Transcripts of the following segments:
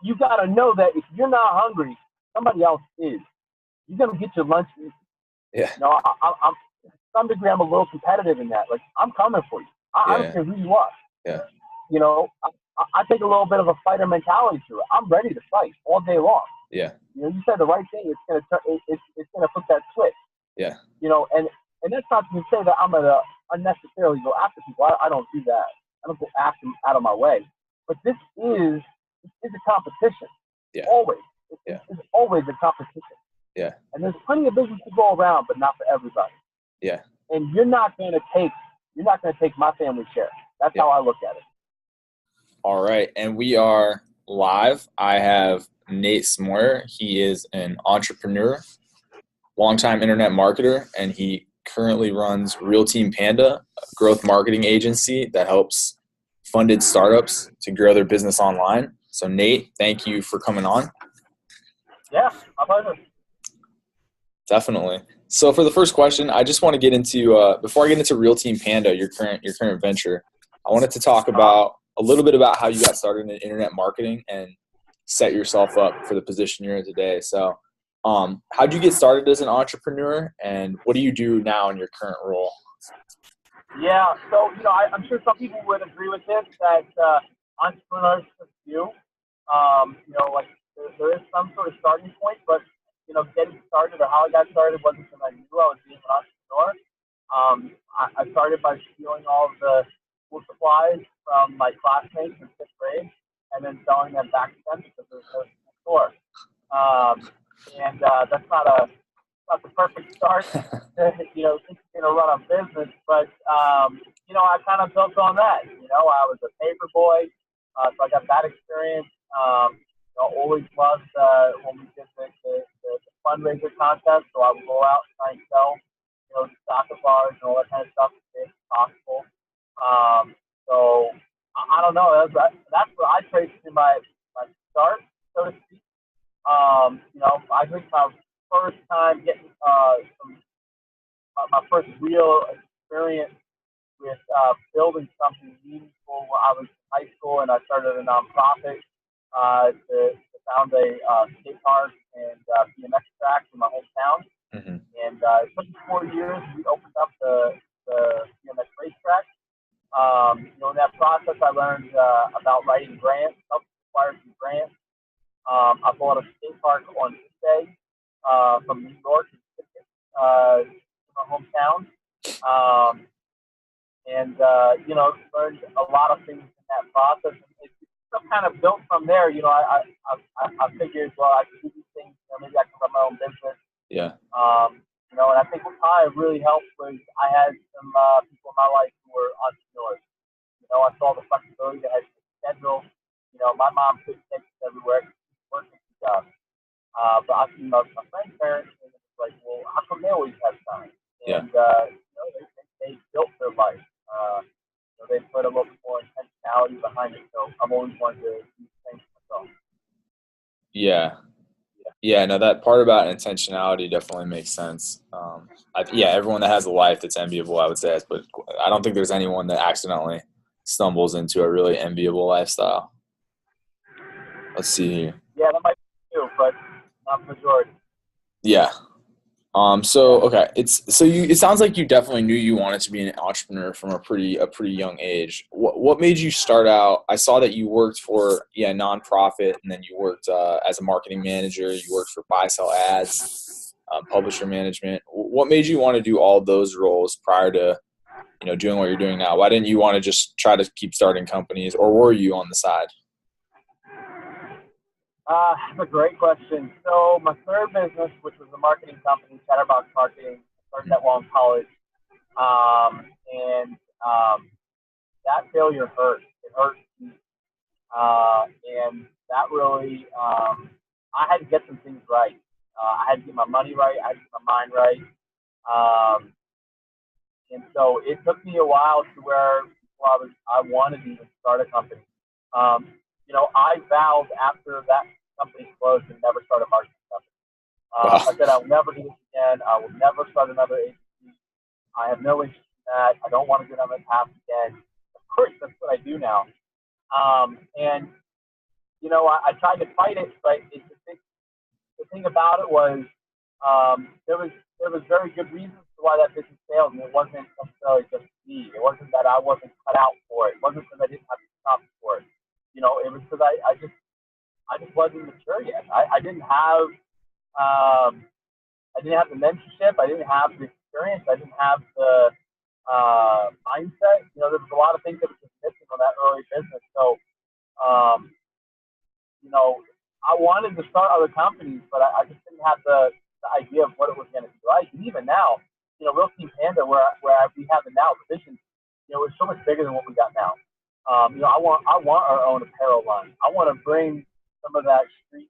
you got to know that if you're not hungry, somebody else is. You're gonna get your lunch. Yeah. I'm to some degree I'm a little competitive in that. Like I'm coming for you. I don't care who you are. Yeah. I take a little bit of a fighter mentality to it. I'm ready to fight all day long. Yeah. You said the right thing. It's gonna it's gonna flip that switch. Yeah. And that's not to say that I'm gonna unnecessarily go after people. I don't do that. I don't go after them out of my way. But this is a competition. Yeah. Always. It's always a competition. Yeah. And there's plenty of business to go around, but not for everybody. Yeah. And you're not gonna take my family share. That's how I look at it. All right, and we are live. I have Nate Smoyer. He is an entrepreneur, longtime internet marketer, and he currently runs Real Team Panda, a growth marketing agency that helps funded startups to grow their business online. So, Nate, thank you for coming on. Yeah, my pleasure. Definitely. So, for the first question, I just want to get into before I get into Real Team Panda, your current venture. I wanted to talk about a little bit about how you got started in internet marketing and set yourself up for the position you're in today. So, how'd you get started as an entrepreneur, and what do you do now in your current role? Yeah, so I'm sure some people would agree with this that entrepreneurs do. Like there is some sort of starting point, but getting started or how I got started wasn't something I knew I was being an entrepreneur. I started by stealing all of the school supplies from my classmates in fifth grade and then selling them back to them because there was no store. And that's not the perfect start to, run a business, but, I kind of built on that. I was a paper boy, so I got that experience. Always loved when we did the fundraiser contest, so I would go out and try and sell, chocolate bars and all that kind of stuff as big as possible. So I don't know. That's what I traced to my start, so to speak. I think my first time getting my first real experience with building something meaningful when I was in high school, and I started a nonprofit to found a skate park and BMX track in my hometown. Mm-hmm. And it took 4 years. We opened up the BMX racetrack. In that process, I learned about writing grants, helped acquire some grants. I bought a skate park on Tuesday from New York to my hometown. Learned a lot of things in that process. And it's kind of built from there. I figured, well, I can do these things. Maybe I can run my own business. Yeah. And I think what probably really helped was I had some people in my life who were entrepreneurs. I saw the flexibility that had to schedule. My mom couldn't take us everywhere. She was working stuff. But I seen my friend's parents, and it was like, well, how come they always have time? And they built their life. They put a little more intentionality behind it. So I've always wanted to do things for myself. Yeah, no, that part about intentionality definitely makes sense. Everyone that has a life that's enviable, I would say, but I don't think there's anyone that accidentally stumbles into a really enviable lifestyle. Let's see here. Yeah, that might be true, but not the majority. Yeah. It sounds like you definitely knew you wanted to be an entrepreneur from a pretty young age. What made you start out? I saw that you worked for a nonprofit, and then you worked as a marketing manager. You worked for buy sell ads, publisher management. What made you want to do all those roles prior to doing what you're doing now? Why didn't you want to just try to keep starting companies, or were you on the side? That's a great question. So my third business, which was a marketing company, Chatterbox Marketing, started that while in college. That failure hurt. It hurt me. And that really, I had to get some things right. I had to get my money right. I had to get my mind right. And so it took me a while to where I wanted to even start a company. I vowed after that company closed to never start a marketing company. I said I'll never do this again. I will never start another agency. I have no interest in that. I don't want to get on that path again. Of course, that's what I do now. And I tried to fight it, but the thing about it was there was very good reasons for why that business failed, and it wasn't necessarily just me. It wasn't that I wasn't cut out for it. It wasn't because I didn't have the stuff for it. It was because I just wasn't mature yet. I didn't have the mentorship. I didn't have the experience. I didn't have the mindset. There was a lot of things that were just missing on that early business. So, um, I wanted to start other companies, but I just didn't have the idea of what it was going to be like. And even now, Real Team Panda, we have it now, the vision, it's so much bigger than what we got now. I want our own apparel line. I want to bring some of that street,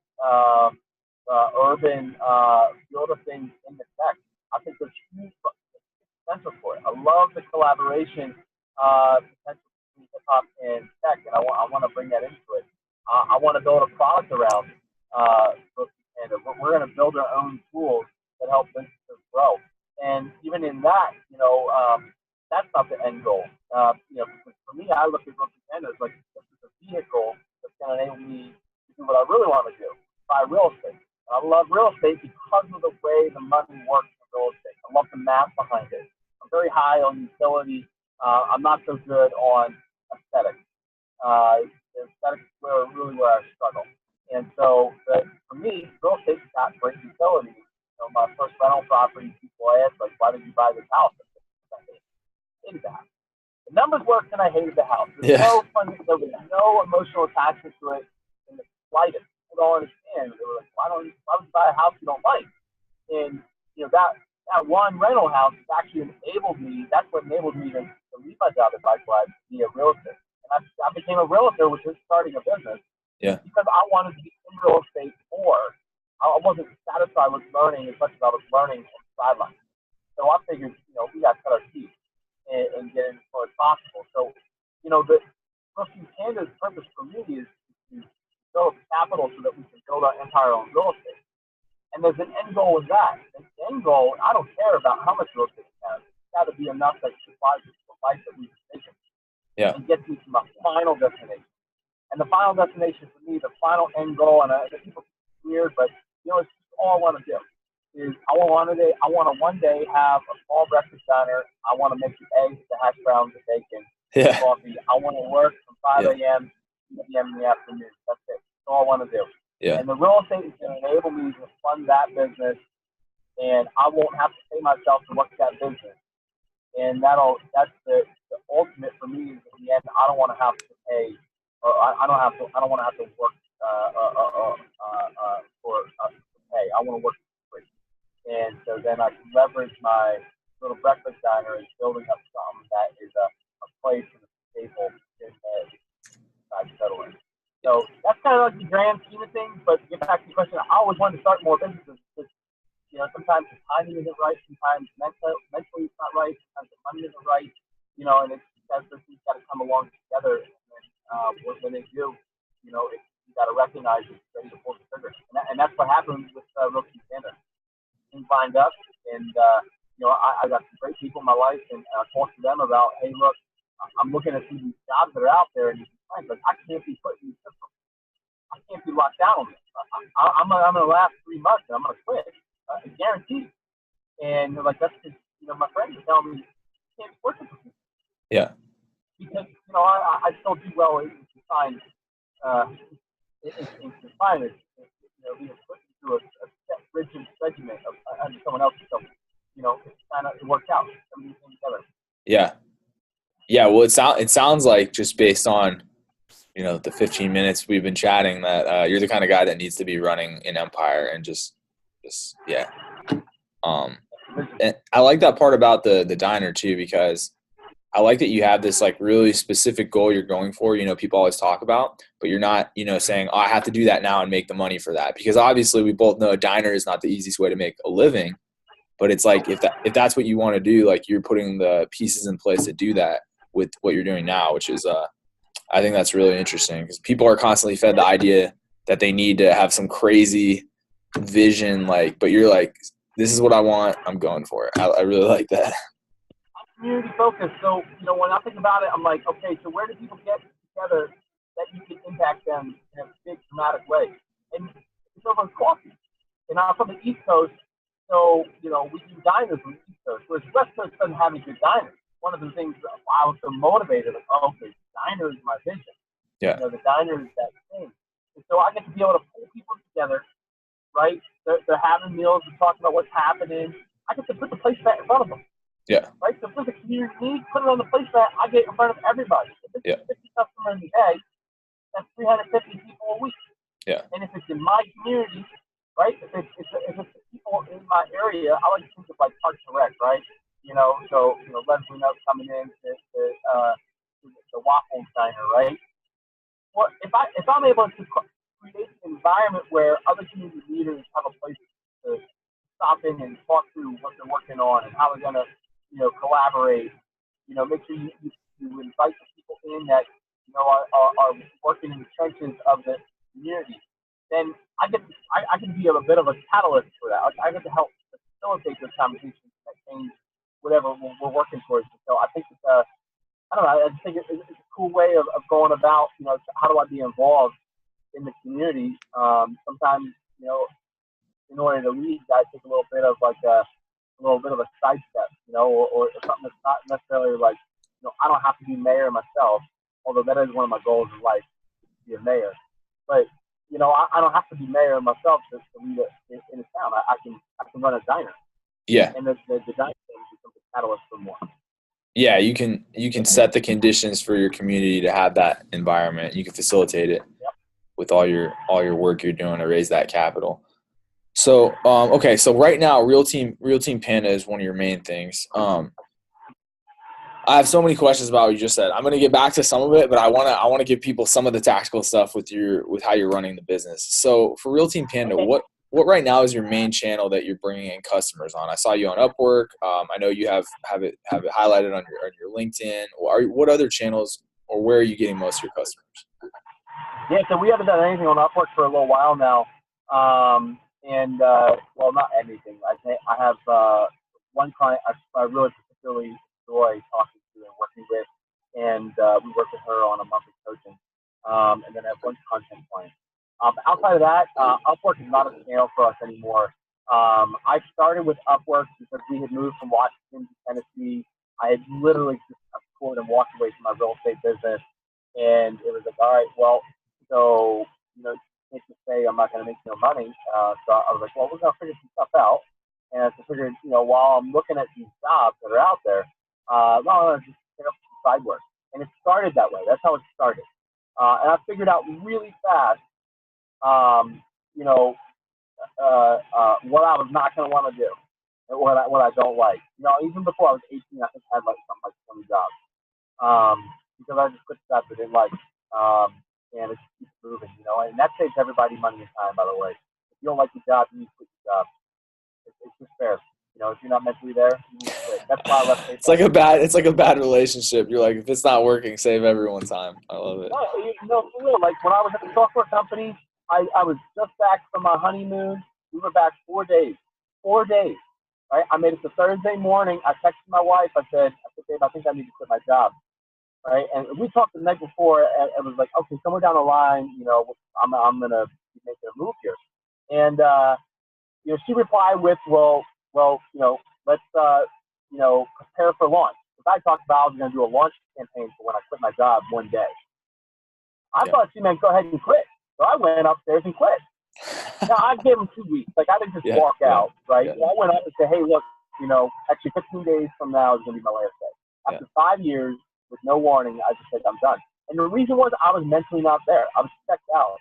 urban field of things into tech. I think there's huge potential for it. I love the collaboration potential between hip hop and tech, and I want to bring that into it. I want to build a product around and we're going to build our own tools that help businesses grow. And even in that, that's not the end goal. Because for me, I look at Panda as like this is a vehicle that's going to enable me to do what I really want to do, buy real estate. And I love real estate because of the way the money works in real estate. I love the math behind it. I'm very high on utility. I'm not so good on aesthetics. Aesthetics is really where I struggle. And so, for me, real estate's got great utility. My first rental property, people ask, like, why did you buy this house? I hated the house. The numbers worked, and I hated the house. There was no emotional attachment to it in the slightest. People don't understand. They were like, why would you buy a house you don't like? And, that one rental house actually enabled me. That's what enabled me to leave my job at Bike Life to be a realtor. And I became a realtor, which is starting a business. Yeah. Because I wanted to be in real estate more. I wasn't satisfied with learning as much as I was learning on the sidelines. So I figured, we got to cut our teeth and get in as far as possible. So, the Real Panda's purpose for me is to build capital so that we can build our empire on real estate. And there's an end goal with that. The end goal, I don't care about how much real estate we have. It's got to be enough that supplies us the life that we envision. Yeah. And gets me to my final destination. And the final destination for me, the final end goal, and people think it's weird, but it's all I want to do is I want to one day have a small breakfast diner. I want to make the eggs, the hash browns, the bacon, the coffee. I want to work from 5 a.m. to 8 p.m. in the afternoon. That's it. That's all I want to do. Yeah. And the real estate is going to enable me to fund that business, and I won't have to pay myself to work that business. And that's the ultimate for me is in the end. I don't want to have to pay. Or I don't want to have to work for pay. I want to work for free. And so then I can leverage my little breakfast diner and building up something that is a place and a staple in I settle in. So that's kind of like the grand scheme of things. But to get back to the question, I always wanted to start more businesses. Because, sometimes the timing isn't right. Sometimes mentally it's not right. Sometimes the money isn't right. And it's those things got to come along together. When they do, you got to recognize it's ready to pull the trigger. And that's what happened with Real Team Panda. Things lined up, and I got some great people in my life, and I talked to them about, hey, look, I'm looking at these jobs that are out there, and but I can't be put in the system. I can't be locked down on this. I'm going to last 3 months, and I'm going to quit. Guaranteed. And they're like, that's because my friends are telling me you can't be working for me. Yeah. Because I still do well in confinement. In confinement, being put into a set rigid regiment of under someone else. So, it worked out. Everything came together. Yeah. Yeah. Well, it sounds like just based on the 15 minutes we've been chatting that you're the kind of guy that needs to be running an empire and just yeah. And I like that part about the diner too, because I like that you have this like really specific goal you're going for, people always talk about, but you're not, saying, oh, I have to do that now and make the money for that. Because obviously we both know a diner is not the easiest way to make a living, but it's like, if that's what you want to do, like you're putting the pieces in place to do that with what you're doing now, which is, I think that's really interesting because people are constantly fed the idea that they need to have some crazy vision, but you're like, this is what I want. I'm going for it. I really like that. Community focused. So, when I think about it, I'm like, okay, so where do people get together that you can impact them in a big, dramatic way. And it's over coffee. And I'm from the East Coast, so, we do diners on the East Coast, whereas West Coast doesn't have any good diners. One of the things that I was so motivated, like, oh, okay, diner is my vision. Yeah. The diner is that thing. And so I get to be able to pull people together, right? They're having meals, they're talking about what's happening. I get to put the placemat in front of them. Yeah. Right? So if there's a community need, put it on the placemat, I get in front of everybody. If it's 50 customers a day, that's 350 people a week. Yeah. And if it's in my community, right? If it's people in my area, I like to think of like Parks and Rec, right? Leslie knows coming in to the Waffle Diner, right? Well, if I'm able to create an environment where other community leaders have a place to stop in and talk through what they're working on and how they're gonna, collaborate. Make sure you invite the people in that are working in the trenches of the community. Then I can be a bit of a catalyst for that. I get to help facilitate those conversations that change whatever we're working towards. So I think it's I don't know. I just think it's a cool way of going about. How do I be involved in the community? Sometimes in order to lead, I take a little bit of a sidestep, or something that's not necessarily like, I don't have to be mayor myself, although that is one of my goals in life, to be a mayor. But I don't have to be mayor myself to lead in a town. I can run a diner. Yeah. And the diner becomes a catalyst for more. Yeah, you can set the conditions for your community to have that environment. You can facilitate it with all your work you're doing to raise that capital. So, okay, so right now, Real Team Panda is one of your main things. I have so many questions about what you just said. I'm going to get back to some of it, but I want to give people some of the tactical stuff with how you're running the business. So, for Real Team Panda, what right now is your main channel that you're bringing in customers on? I saw you on Upwork. I know you have it highlighted on your LinkedIn. What other channels, or where are you getting most of your customers? Yeah, so we haven't done anything on Upwork for a little while now. Well, not anything. I have one client I really particularly enjoy talking to and working with, and we work with her on a monthly coaching. And then I have one content client. Outside of that, Upwork is not a channel for us anymore. I started with Upwork because we had moved from Washington to Tennessee. I had literally just cord and walked away from my real estate business, and it was like, all right, well, so can't just say I'm not going to make no money. So I was like, well, we're going to figure some stuff out. And I figured, while I'm looking at these jobs that are out there, I'm going to just pick up some side work. And it started that way. That's how it started. And I figured out really fast, what I was not going to want to do, and what I don't like. Even before I was 18, I think I had like something like 20 jobs, because I just quit stuff I didn't like. And it just keeps moving, and that saves everybody money and time, by the way. If you don't like the job, you need to quit the job. It's just fair. If you're not mentally there, you need to quit. That's why I left PayPal. It's like a bad relationship. You're like, if it's not working, save everyone time. I love it. For real. Like when I was at the software company, I was just back from my honeymoon. We were back 4 days. 4 days. Right? I made it to Thursday morning. I texted my wife. I said, babe, I think I need to quit my job. Right, and we talked the night before, and it was like, okay, somewhere down the line, I'm gonna be making a move here, and she replied with, well, let's prepare for launch. Because I talked about I was gonna do a launch campaign for when I quit my job one day. I thought she meant go ahead and quit, so I went upstairs and quit. Now I gave him 2 weeks, like I didn't just walk out, right? I went up and said, hey, look, actually 15 days from now is gonna be my last day. After 5 years. With no warning, I just said, I'm done. And the reason was I was mentally not there. I was checked out.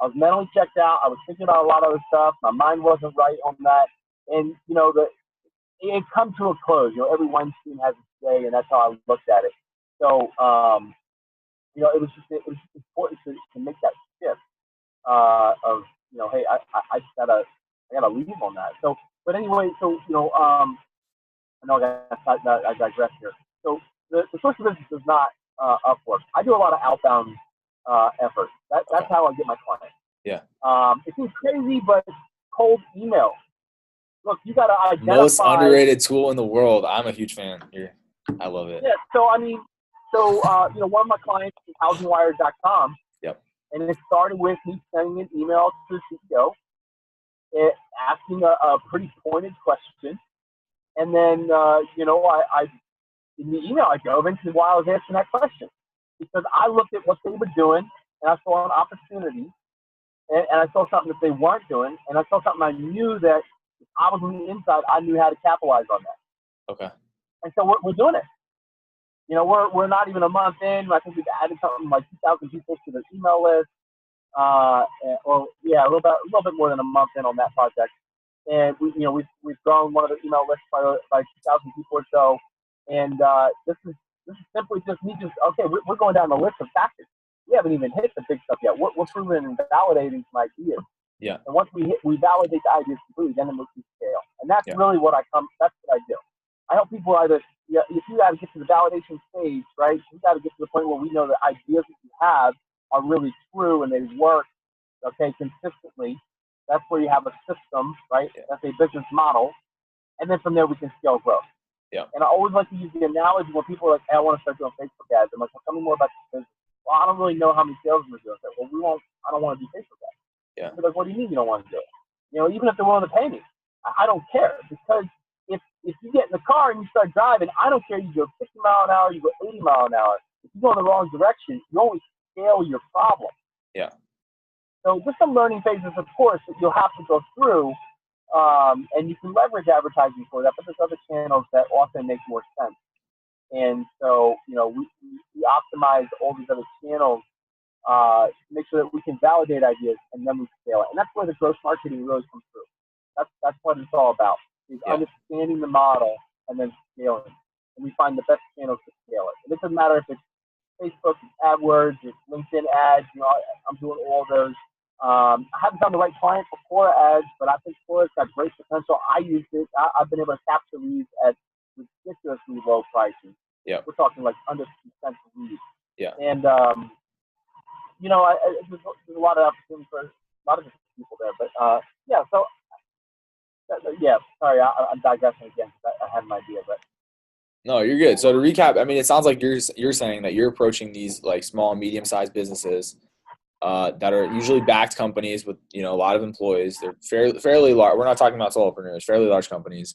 I was mentally checked out. I was thinking about a lot of other stuff. My mind wasn't right on that. And, it come to a close. Every Weinstein has a day, and that's how I looked at it. So, it was just important to make that shift of, hey, I gotta leave on that. So, but anyway, so, I know I digress here. So, the source of business is not Upwork. I do a lot of outbound effort. That's how I get my clients. Yeah. It seems crazy, but it's cold email. Look, you got to identify. Most underrated tool in the world. I'm a huge fan here. I love it. Yeah. So one of my clients is housingwire.com, And it started with me sending an email to the CEO, asking a pretty pointed question. And then, I in the email, I dove into why I was answering that question. Because I looked at what they were doing, and I saw an opportunity, and I saw something that they weren't doing, and I saw something I knew that if I was on the inside, I knew how to capitalize on that. Okay. And so we're doing it. We're not even a month in. I think we've added something like 2,000 people to the email list. A little bit more than a month in on that project. And we've grown one of the email lists by 2,000 people or so. And this is simply just me okay, we're going down the list of tactics. We haven't even hit the big stuff yet. We're proving and validating some ideas. Yeah. And once we validate the ideas completely, then we can scale. And that's really that's what I do. I help people if you got to get to the validation stage, right? You got to get to the point where we know the ideas that you have are really true and they work, okay, consistently. That's where you have a system, right? Yeah. That's a business model. And then from there, we can scale growth. Yeah. And I always like to use the analogy when people are like, hey, I want to start doing Facebook ads. I'm like, well, tell me more about this business. Well, I don't really know how many sales we're doing. Well, I don't want to do Facebook ads. Yeah. They're like, what do you mean you don't want to do it? Even if they're willing to pay me, I don't care, because if you get in the car and you start driving, I don't care. You go 60 mile an hour, you go 80 mile an hour. If you go in the wrong direction, you only scale your problem. Yeah. So there's some learning phases, of course, that you'll have to go through, and you can leverage advertising for that, but there's other channels that often make more sense. And so, we optimize all these other channels to make sure that we can validate ideas and then we scale it. And that's where the growth marketing really comes through. That's what it's all about, is understanding the model and then scaling. And we find the best channels to scale it. And it doesn't matter if it's Facebook, it's AdWords, it's LinkedIn ads. I'm doing all those. I haven't found the right client for Quora ads, but I think Quora's got great potential. I used it. I've been able to capture leads at ridiculously low prices. Yeah. We're talking like under 2 cents a lead. Yeah. And, there's a lot of opportunity for a lot of different people there. But, sorry, I'm digressing again because I had an idea. But no, you're good. So to recap, I mean, it sounds like you're saying that you're approaching these like small, medium-sized businesses that are usually backed companies with, a lot of employees. They're fairly large. We're not talking about solopreneurs, fairly large companies,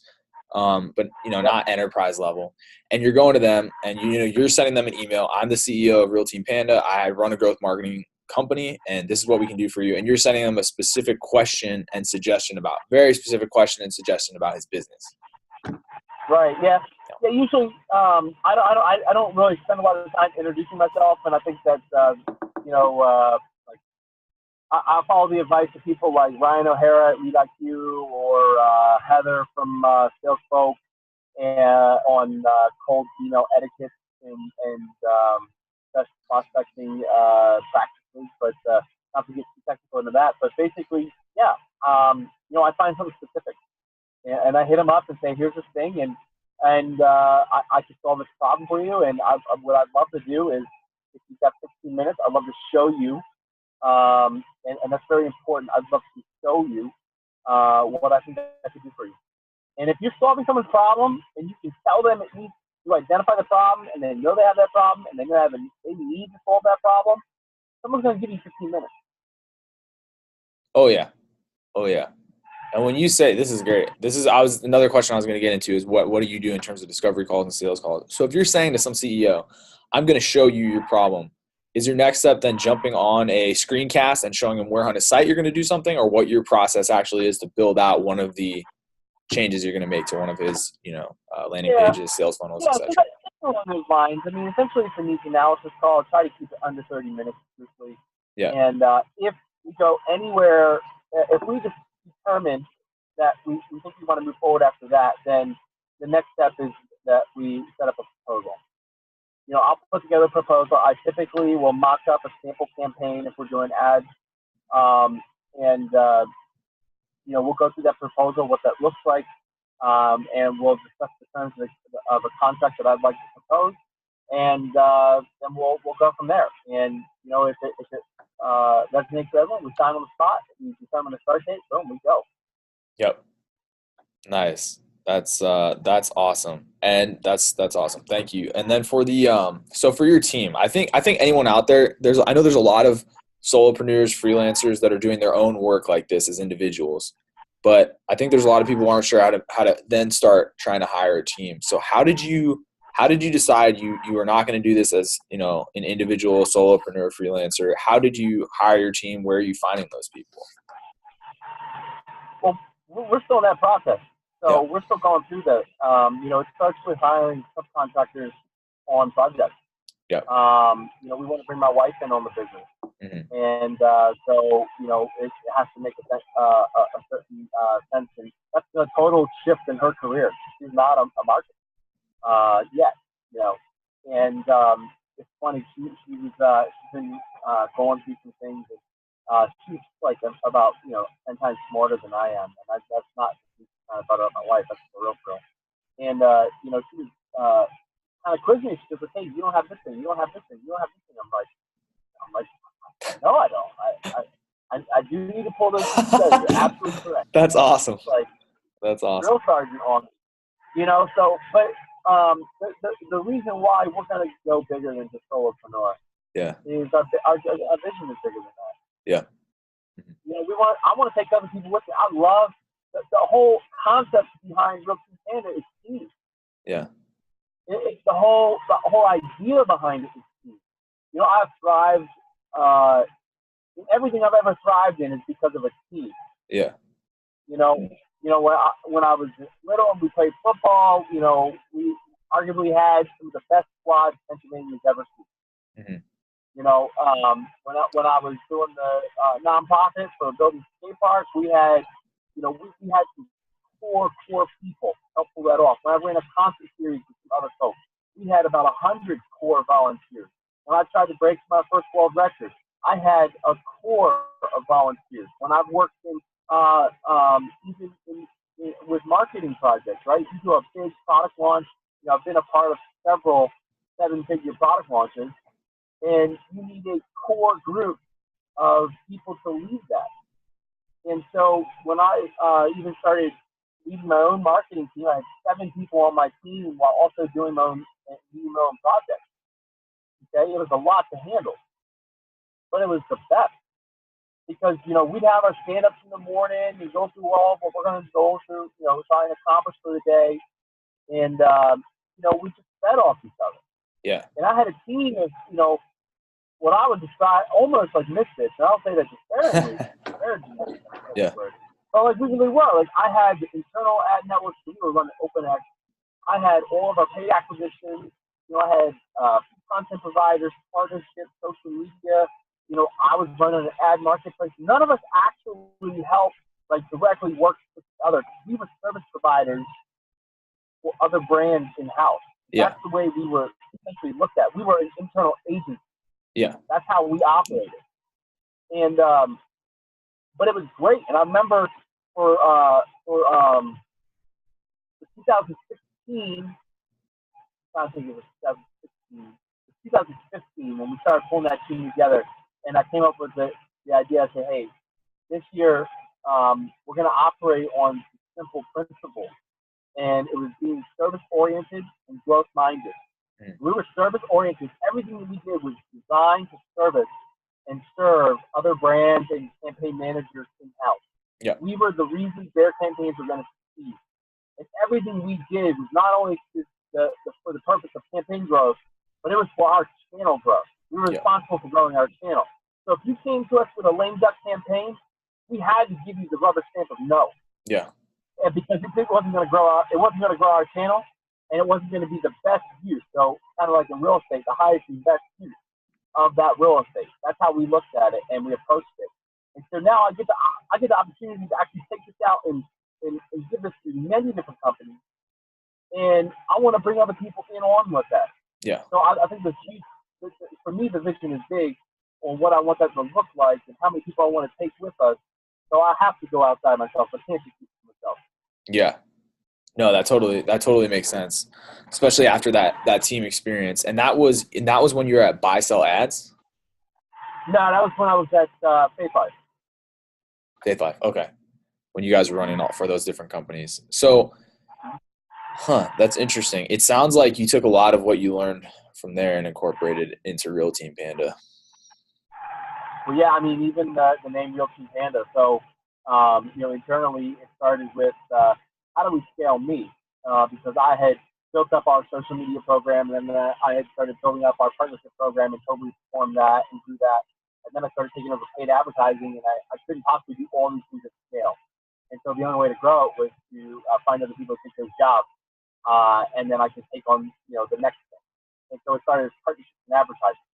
but, not enterprise level. And you're going to them and, you're sending them an email. I'm the CEO of Real Team Panda. I run a growth marketing company, and this is what we can do for you. And you're sending them a specific question and suggestion very specific question and suggestion about his business. Right. Yeah. Yeah. Usually, I don't really spend a lot of time introducing myself, and I think that I follow the advice of people like Ryan O'Hara at LeadIQ or Heather from Salesfolk on cold email etiquette and best prospecting practices, but not to get too technical into that. But basically, I find something specific, and I hit them up and say, here's this thing, and I can solve this problem for you. And what I'd love to do is, if you've got 15 minutes, I'd love to show you. And that's very important. I'd love to show you what I think I could do for you. And if you're solving someone's problem and you can tell them at least you identify the problem and then they have that problem and then they need to solve that problem, someone's going to give you 15 minutes. Oh yeah. And when you say, this is great. Another question I was going to get into is what do you do in terms of discovery calls and sales calls? So if you're saying to some CEO, I'm going to show you your problem, is your next step then jumping on a screencast and showing him where on his site you're going to do something, or what your process actually is to build out one of the changes you're going to make to one of his, landing pages, sales funnels, etc.? Along those lines. I mean, essentially it's a needs analysis call. Try to keep it under 30 minutes, truthfully. Yeah. And if we go anywhere, if we just determine that we think we want to move forward after that, then the next step is that we set up a proposal. I'll put together a proposal. I typically will mock up a sample campaign if we're doing ads. We'll go through that proposal, what that looks like, and we'll discuss the terms of a contract that I'd like to propose, and then we'll go from there. And if it resonates with everyone, we sign on the spot. We determine the start date. Boom, we go. Yep. Nice. That's awesome. And that's awesome. Thank you. And then for the so for your team, I think anyone out there, I know there's a lot of solopreneurs, freelancers that are doing their own work like this as individuals. But I think there's a lot of people who aren't sure how to then start trying to hire a team. So how did you decide you were not going to do this as, you know, an individual solopreneur freelancer? How did you hire your team? Where are you finding those people? Well, we're still in that process. Yeah. So we're still going through that. You know, it starts with hiring subcontractors on projects. Yeah. You know, we want to bring my wife in on the business. Mm-hmm. And so, you know, it has to make a certain sense. And that's a total shift in her career. She's not a marketer yet, you know. And it's funny, she's been going through some things. And, she's like about, you know, 10 times smarter than I am. And that's not kind of butter up my wife. That's the real girl. And, you know, she was kind of quizzing me. She goes, hey, you don't have this thing. You don't have this thing. You don't have this thing. I'm like, no, I don't. I do need to pull those things together. You're absolutely correct. That's awesome. Like, that's awesome. Drill sergeant on it. You know, so, but the reason why we're going to go bigger than just solopreneur is our vision is bigger than that. Yeah. Mm-hmm. You know, I want to take other people with me. I love the whole concept behind Real Team Panda is key. Yeah. It's the whole idea behind it is key. You know, I've thrived. Everything I've ever thrived in is because of a team. Yeah. You know, when I was little and we played football, you know, we arguably had some of the best squads Pennsylvania's ever seen. Mm-hmm. You know, when I was doing the nonprofit for building skate parks, we had, you know, we had some core people help pull that off. When I ran a concert series with some other folks, we had about 100 core volunteers. When I tried to break my first world record, I had a core of volunteers. When I've worked in, even with marketing projects, right? You do a big product launch. You know, I've been a part of several 7-figure product launches, and you need a core group of people to lead that. And so when I even started leading my own marketing team, I had 7 people on my team while also doing my own projects. Okay, it was a lot to handle, but it was the best because, you know, we'd have our stand-ups in the morning and go through all of what we're going to go through, you know, try and accomplish for the day, and you know, we just fed off each other. Yeah. And I had a team of, you know, what I would describe almost like misfits, and I'll say that disparagingly. Yeah. But like we really were. Like I had the internal ad networks, we were running OpenX. I had all of our paid acquisitions. You know, I had content providers, partnerships, social media. You know, I was running an ad marketplace. None of us actually helped, like, directly work with each other. We were service providers for other brands in-house. Yeah. That's the way we were essentially looked at. We were an internal agency. Yeah. That's how we operated. And, but it was great. And I remember for 2016, I think it was 2015 when we started pulling that team together, and I came up with the idea. I said, hey, this year we're going to operate on simple principles, and it was being service-oriented and growth-minded. We were service-oriented. Everything that we did was designed to service and serve other brands and campaign managers in-house. Yeah. We were the reason their campaigns were going to succeed. And everything we did was not only for the purpose of campaign growth, but it was for our channel growth. We were responsible for growing our channel. So if you came to us with a lame duck campaign, we had to give you the rubber stamp of no. Yeah. And because it wasn't going to grow our channel, and it wasn't going to be the best use. So kind of like in real estate, the highest and best use of that real estate. That's how we looked at it and we approached it. And so now I get the opportunity to actually take this out and give this to many different companies. And I want to bring other people in on with that. Yeah. So I think for me, the vision is big on what I want that to look like and how many people I want to take with us. So I have to go outside myself. I can't just keep it myself. Yeah. No, that totally makes sense, especially after that team experience. And that was when you were at Buy Sell Ads? No, that was when I was at Pay5. Pay5, okay. When you guys were running all for those different companies. So, that's interesting. It sounds like you took a lot of what you learned from there and incorporated into Real Team Panda. Well, yeah, I mean, even the name Real Team Panda. So, internally it started with how do we scale me? Because I had built up our social media program, and then I had started building up our partnership program and totally performed that and do that. And then I started taking over paid advertising, and I couldn't possibly do all these things at scale. And so the only way to grow it was to find other people to take those jobs, and then I could take on the next thing. And so it started as partnerships and advertising.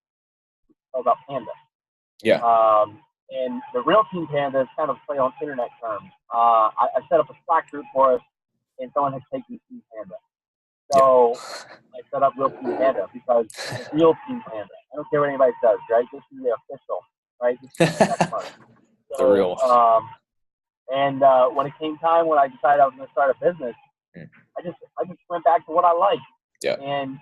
It's all about Panda. Yeah. And the Real Team Panda is kind of play on internet terms. I set up a Slack group for us, and someone had taken Team Panda. So I set up Real Team Panda because it's Real Team Panda. I don't care what anybody says, right? This is the official, right? This is the next one. So, the real one. When it came time when I decided I was going to start a business, I just went back to what I like. Yeah. And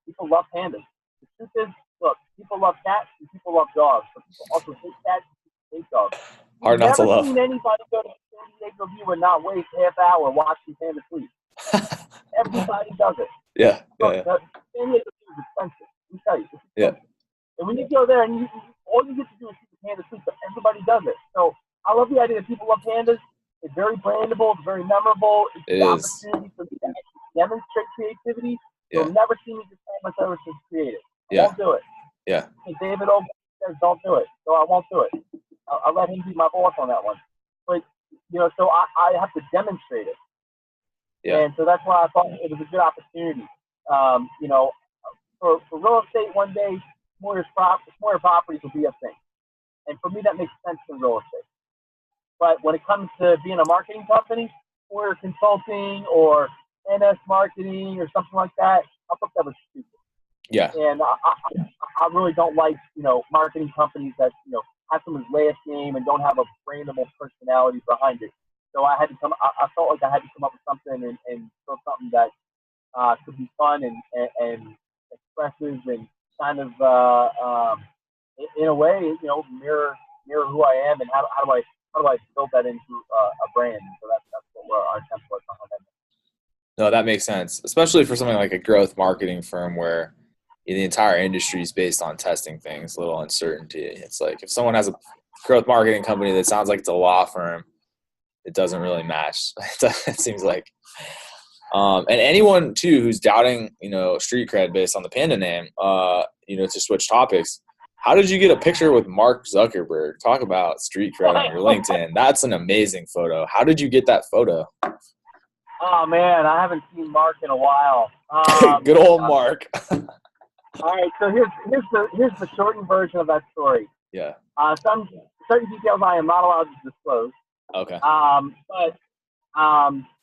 people love pandas. The truth is, look, people love cats and people love dogs, but people also hate cats and hate dogs. Hard not to love. I've never seen anybody go to San Diego View and not waste half hour watching panda sleep. Everybody does it. Yeah. Look, San Diego View is expensive. Let me tell you. It's expensive. Yeah. And when you go there and all you get to do is see the panda sleep, but everybody does it. So I love the idea that people love pandas. It's very brandable. It's very memorable. It's an opportunity for me to actually demonstrate creativity. Yeah. You'll never see me just say my services creative. I won't do it. Yeah. And David Ogilvy says don't do it, so I won't do it. I'll let him be my boss on that one. But so I have to demonstrate it. Yeah. And so that's why I thought it was a good opportunity. For real estate, one day Smoyer properties will be a thing, and for me that makes sense in real estate. But when it comes to being a marketing company, or consulting, or NS marketing, or something like that, I thought that was stupid. Yeah. And I really don't like, marketing companies that, have someone's last name and don't have a brandable personality behind it. So I felt like I had to come up with something and build something that could be fun and expressive and kind of, in a way, mirror who I am and how do I build that into a brand. So that's what our attempt was behind that. No, that makes sense, especially for something like a growth marketing firm where the entire industry is based on testing things, a little uncertainty. It's like if someone has a growth marketing company that sounds like it's a law firm, it doesn't really match. It seems like. And anyone too who's doubting, street cred based on the Panda name, to switch topics. How did you get a picture with Mark Zuckerberg? Talk about street cred on your LinkedIn. That's an amazing photo. How did you get that photo? Oh man, I haven't seen Mark in a while. Good old Mark. All right, so here's the shortened version of that story. Yeah. Some certain details I am not allowed to disclose. Okay. But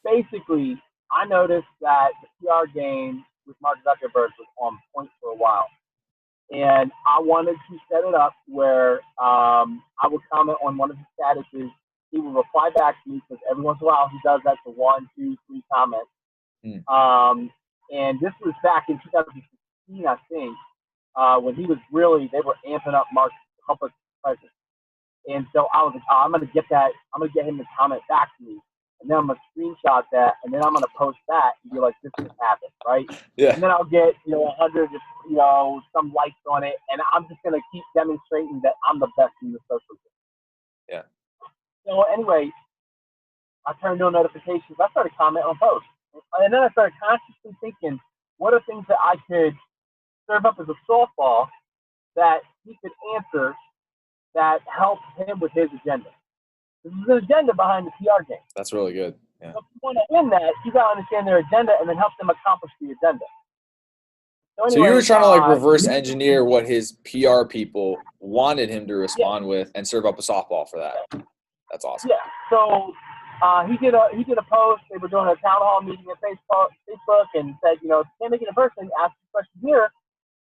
basically, I noticed that the PR game with Mark Zuckerberg was on point for a while, and I wanted to set it up where I would comment on one of his statuses. He would reply back to me because every once in a while he does that to 1, 2, 3 comments. And this was back in 2016. I think, when they were amping up Mark's public presence. And so I was like, I'm going to get him to comment back to me. And then I'm going to screenshot that, and then I'm going to post that and be like, this just happened, right? Yeah. And then I'll get, 100, some likes on it, and I'm just going to keep demonstrating that I'm the best in the social media. Yeah. So anyway, I turned on notifications. I started commenting on posts. And then I started consciously thinking, what are things that I could serve up as a softball that he could answer that helps him with his agenda. There's an agenda behind the PR game. That's really good. Yeah. So if you want to win that, you got to understand their agenda and then help them accomplish the agenda. So you were trying to reverse engineer what his PR people wanted him to respond with and serve up a softball for that. That's awesome. Yeah. So he did a post. They were doing a town hall meeting at Facebook and said, if you can't make it in person, ask the question here.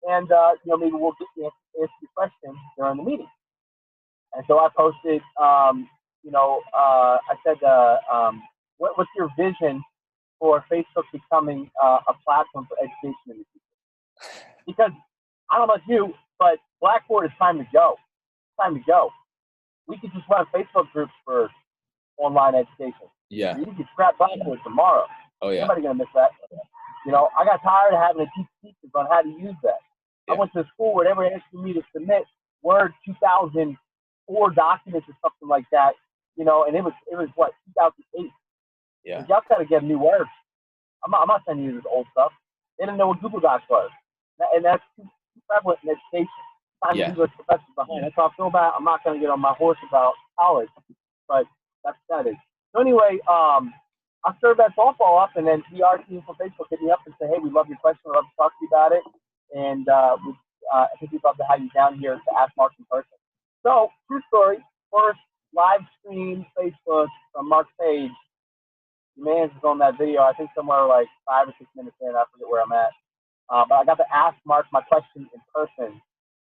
And, maybe we'll get you answer your question during the meeting. And so I posted, I said, what's your vision for Facebook becoming a platform for education in the future? Because I don't know about you, but Blackboard is time to go. It's time to go. We could just run Facebook groups for online education. Yeah. You could scrap Blackboard tomorrow. Oh, yeah. Nobody's going to miss that. I got tired of having to teach teachers on how to use that. Yeah. I went to a school where they were asking me to submit Word 2004 documents or something like that, and it was what, 2008. Yeah. Y'all got to get a new Word. I'm not sending you this old stuff. They didn't know what Google Docs was, and that's too prevalent in education. Time Yeah. English professors behind. That's how I feel about. I'm not going to get on my horse about college, but that is. So anyway, I served that softball up, and then PR team from Facebook hit me up and said, "Hey, we love your question. We'd love to talk to you about it, and I think we'd love to have you down here to ask Mark in person." So, true story. First live stream Facebook from Mark's page. The man's is on that video. I think somewhere like 5 or 6 minutes in. I forget where I'm at. But I got to ask Mark my question in person,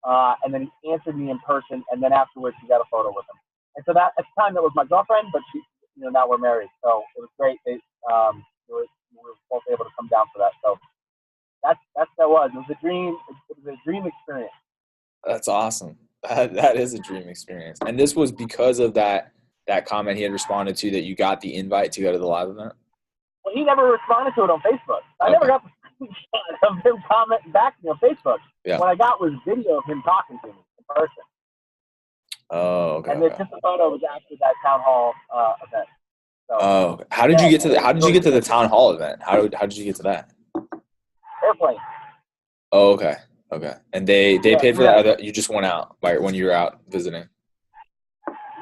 and then he answered me in person, and then afterwards he got a photo with him. And so that at the time that was my girlfriend, but she, now we're married, so it was great. We were both able to come down for that. So that's that was. It was a dream. It was a dream experience. That's awesome. That is a dream experience. And this was because of that comment he had responded to, that you got the invite to go to the live event? Well, he never responded to it on Facebook. I never got the screenshot of him commenting back to me on Facebook. Yeah. What I got was video of him talking to me in person. Oh, okay. And then just the photo was after that town hall event. So, how did you get to the town hall event? How did you get to that? Airplane. Oh, okay. Okay. And they paid for that, or you just went out when you were out visiting?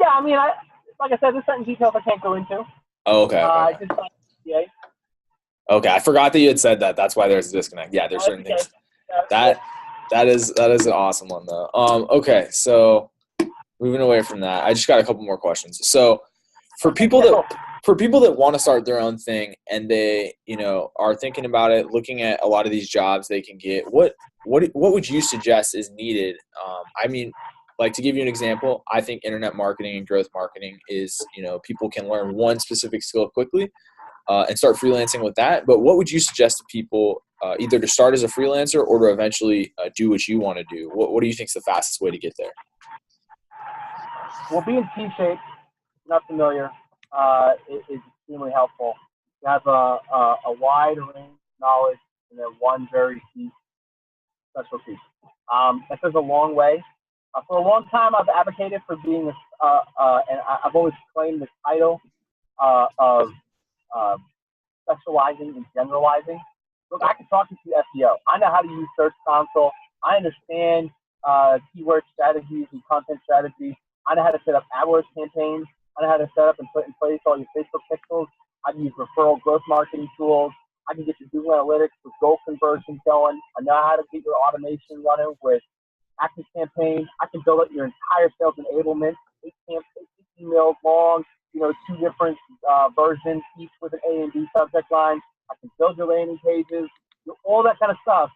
Yeah, I mean, like I said, there's certain details I can't go into. Oh, okay. I just signed the CPA. Okay, I forgot that you had said that. That's why there's a disconnect. Yeah, there's certain things. That is an awesome one though. Okay, so moving away from that, I just got a couple more questions. So for people that want to start their own thing and they, are thinking about it, looking at a lot of these jobs they can get, what would you suggest is needed? I mean, like, to give you an example, I think internet marketing and growth marketing is, people can learn one specific skill quickly and start freelancing with that. But what would you suggest to people either to start as a freelancer or to eventually do what you want to do? What do you think is the fastest way to get there? Well, being T-shaped, not familiar, is extremely helpful. You have a wide range of knowledge and then one very key specialty. That goes a long way. For a long time, I've advocated for being and I've always claimed the title of specializing and generalizing. Look, I can talk to you SEO. I know how to use Search Console. I understand keyword strategies and content strategies. I know how to set up AdWords campaigns. I know how to set up and put in place all your Facebook pixels. I can use referral growth marketing tools. I can get your Google Analytics with goal conversions going. I know how to get your automation running with active campaigns. I can build up your entire sales enablement, 8 emails long, 2 different versions, each with an A and B subject line. I can build your landing pages, all that kind of stuff.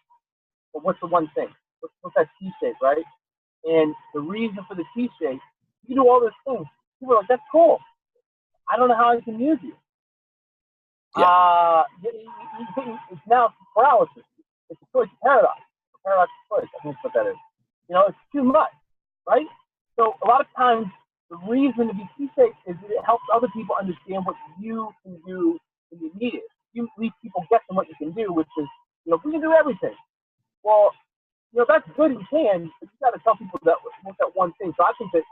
But what's the one thing? What's that T-shape, right? And the reason for the T-shape, you do all those things. People are like, that's cool. I don't know how I can use you. Yeah. It's now paralysis. It's a choice paradox. A paradox of choice. I think that's what that is. It's too much, right? So a lot of times, the reason to be T-shaped is that it helps other people understand what you can do when you need it. You leave people guessing what you can do, which is, we can do everything. Well, that's good, you can, but you got to tell people that one thing. So I think that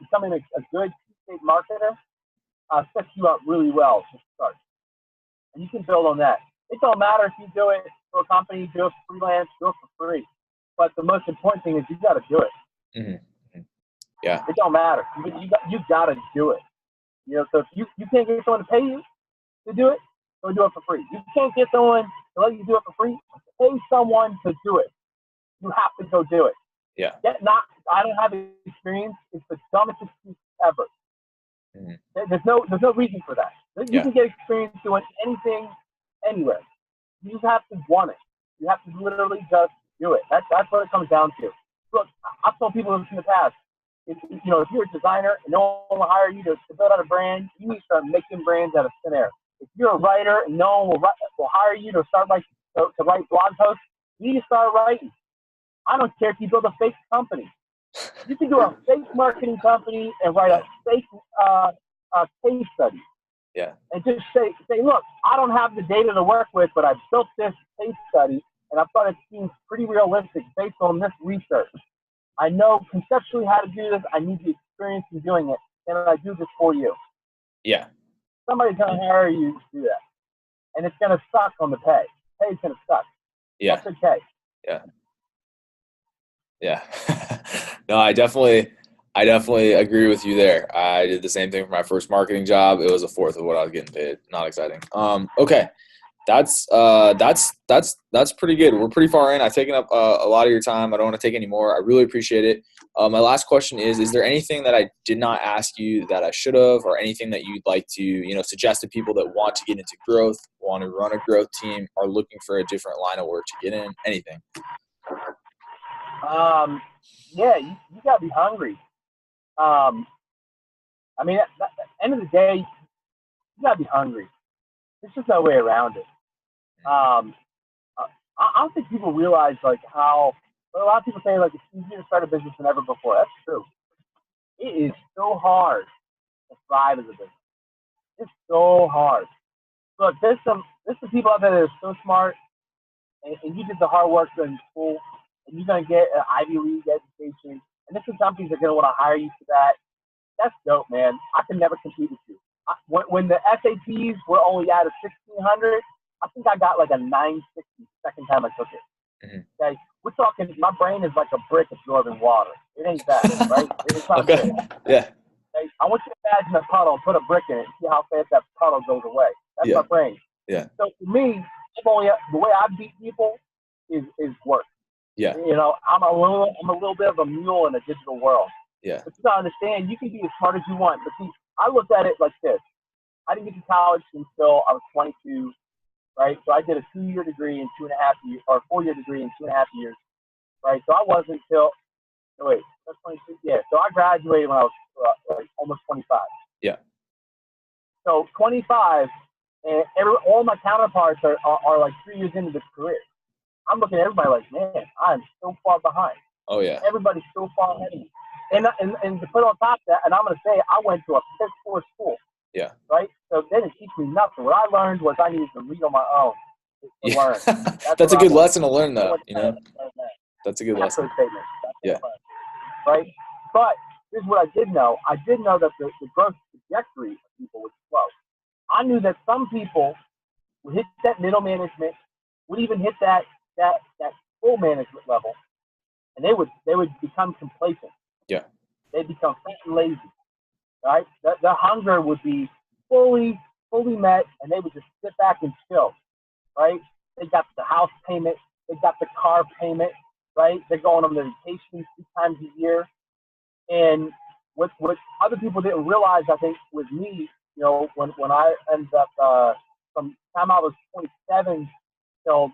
becoming a good T-shaped marketer sets you up really well to start. And you can build on that. It don't matter if you do it for a company, do it for freelance, do it for free. But the most important thing is you got to do it. Mm-hmm. Yeah. It don't matter. You got to do it. So if you can't get someone to pay you to do it, go do it for free. You can't get someone to let you do it for free. Pay someone to do it. You have to go do it. Yeah. I don't have experience. It's the dumbest excuse ever. Mm-hmm. There's no reason for that. You can get experience doing anything, anywhere. You just have to want it. You have to literally just do it. That's what it comes down to. Look, I've told people this in the past. If you're a designer and no one will hire you to build out a brand, you need to start making brands out of thin air. If you're a writer and no one will hire you to start to write blog posts, you need to start writing. I don't care if you build a fake company. You can do a fake marketing company and write a fake case study. Yeah. And just say, look, I don't have the data to work with, but I built this case study, and I thought it seems pretty realistic based on this research. I know conceptually how to do this. I need the experience in doing it. Can I do this for you? Yeah. Somebody's going to hire you to do that. And it's going to suck on the pay. Pay's going to suck. Yeah. That's okay. Yeah. Yeah. No, I definitely agree with you there. I did the same thing for my first marketing job. It was a fourth of what I was getting paid. Not exciting. Okay. That's pretty good. We're pretty far in. I've taken up a lot of your time. I don't want to take any more. I really appreciate it. My last question is there anything that I did not ask you that I should have, or anything that you'd like to, suggest to people that want to get into growth, want to run a growth team, are looking for a different line of work to get in? Anything? Yeah, you got to be hungry. I mean, at the end of the day, you got to be hungry. There's just no way around it. I don't think people realize like how a lot of people say like it's easier to start a business than ever before. That's true. It is so hard to thrive as a business. It's so hard. Look, there's some people out there that are so smart, and you did the hard work in school, and you're gonna get an Ivy League education, and there's some companies that are gonna want to hire you for that. That's dope, man. I can never compete with you. When the SATs were only at a 1600, I think I got like a 960 second time I took it. Mm-hmm. Okay, we're talking. My brain is like a brick absorbing water. It ain't that, right? It's not Okay. good. Yeah. Okay? I want you to imagine a puddle, put a brick in it, and see how fast that puddle goes away. That's Yeah. my brain. Yeah. So for me, the way I beat people is work. Yeah. I'm a little bit of a mule in a digital world. Yeah. But you gotta understand, you can be as smart as you want. But see, I looked at it like this. I didn't get to college until I was 22, right? So I did a 2-year degree in 2.5 years, or a 4-year degree in 2.5 years, right? So I wasn't until that's 22. Yeah. So I graduated when I was like almost 25. Yeah. So 25, and all my counterparts are like 3 years into this career. I'm looking at everybody like, man, I'm so far behind. Oh yeah. Everybody's so far ahead of me. And to put on top of that, and I'm going to say, I went to a piss poor school. Yeah. Right? So they didn't teach me nothing. What I learned was I needed to read on my own to learn. That's a good lesson to learn, though. That's a good lesson. Statement. Yeah. Right? But here's what I did know. I did know that the growth trajectory of people was slow. I knew that some people would hit that middle management, would even hit that full management level, and they would become complacent. Yeah. They'd become fat and lazy. Right? The hunger would be fully met, and they would just sit back and chill. Right? They got the house payment, they got the car payment. Right? They're going on their vacation 2 times a year. And what other people didn't realize, I think, with me, when I ended up from the time I was 27 till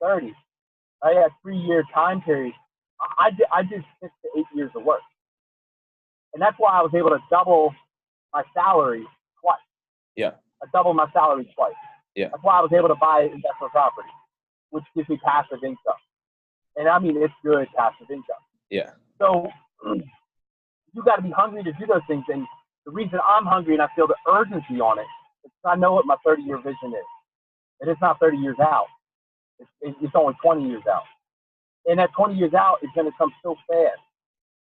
30, I had a 3-year time period. I did 6 to 8 years of work. And that's why I was able to double my salary twice. Yeah. I doubled my salary twice. Yeah. That's why I was able to buy investment property, which gives me passive income. And I mean, it's good passive income. Yeah. So you got to be hungry to do those things. And the reason I'm hungry and I feel the urgency on it is I know what my 30-year vision is. And it's not 30 years out. It's only 20 years out. And that 20 years out is going to come so fast.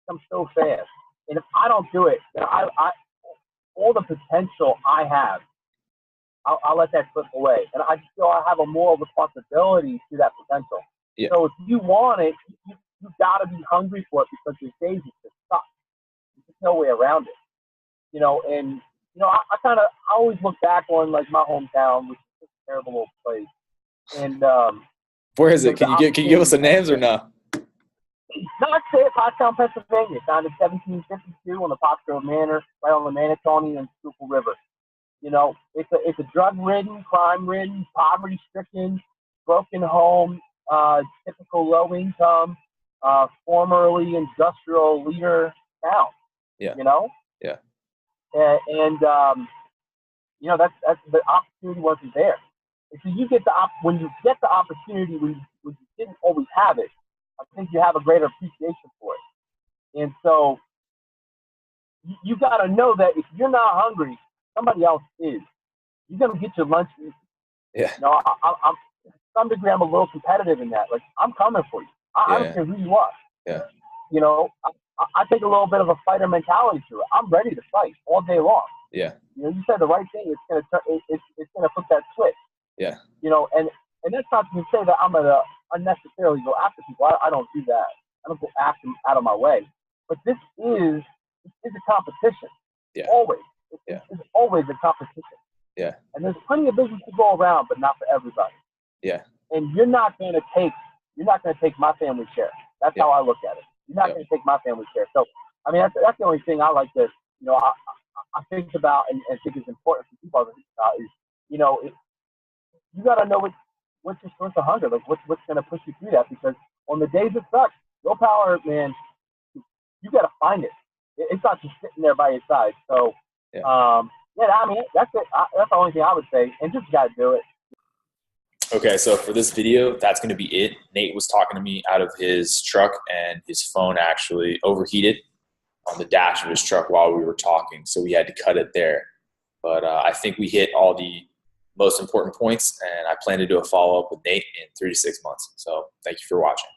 And if I don't do it, then I all the potential I have, I'll let that slip away. And I feel I have a moral responsibility to that potential. Yeah. So if you want it, you got to be hungry for it, because your days is just stuck. There's no way around it. I always look back on like my hometown, which is a terrible little place. And where is it? Can you give us the names or no? No, I say it, Pottstown, Pennsylvania. Founded 1752 on the Pottsgrove Manor, right on the Manatee and Schuylkill River. It's a drug-ridden, crime-ridden, poverty-stricken, broken home, typical low-income, formerly industrial leader town. Yeah. Yeah. And that's the opportunity wasn't there. And so you get when you get the opportunity when you didn't always have it, I think you have a greater appreciation for it. And so you got to know that if you're not hungry, somebody else is. You're going to get your lunch easy. Yeah. I'm to some degree, I'm a little competitive in that. Like, I'm coming for you. I don't care who you are. Yeah. You know, I take a little bit of a fighter mentality to it. I'm ready to fight all day long. Yeah. You know, you said the right thing. It's gonna it's gonna flip that switch. Yeah. You know, and that's not to say that I'm gonna unnecessarily go after people. I don't do that. I don't go after them out of my way. But this is a competition. Yeah. Always. Yeah. It's always a competition. Yeah. And there's plenty of business to go around, but not for everybody. Yeah. And you're not gonna take my family share. That's how I look at it. You're not gonna take my family share. So I mean that's the only thing I like to I think about and think is important for people to think about is, you got to know what's your source of hunger, like what's going to push you through that. Because on the days it sucks, willpower, man, you got to find it. It's not just sitting there by your side. So, I mean, that's it. That's the only thing I would say. And just got to do it. Okay, so for this video, that's going to be it. Nate was talking to me out of his truck, and his phone actually overheated on the dash of his truck while we were talking, so we had to cut it there. But I think we hit all the most important points, and I plan to do a follow-up with Nate in 3 to 6 months. So thank you for watching.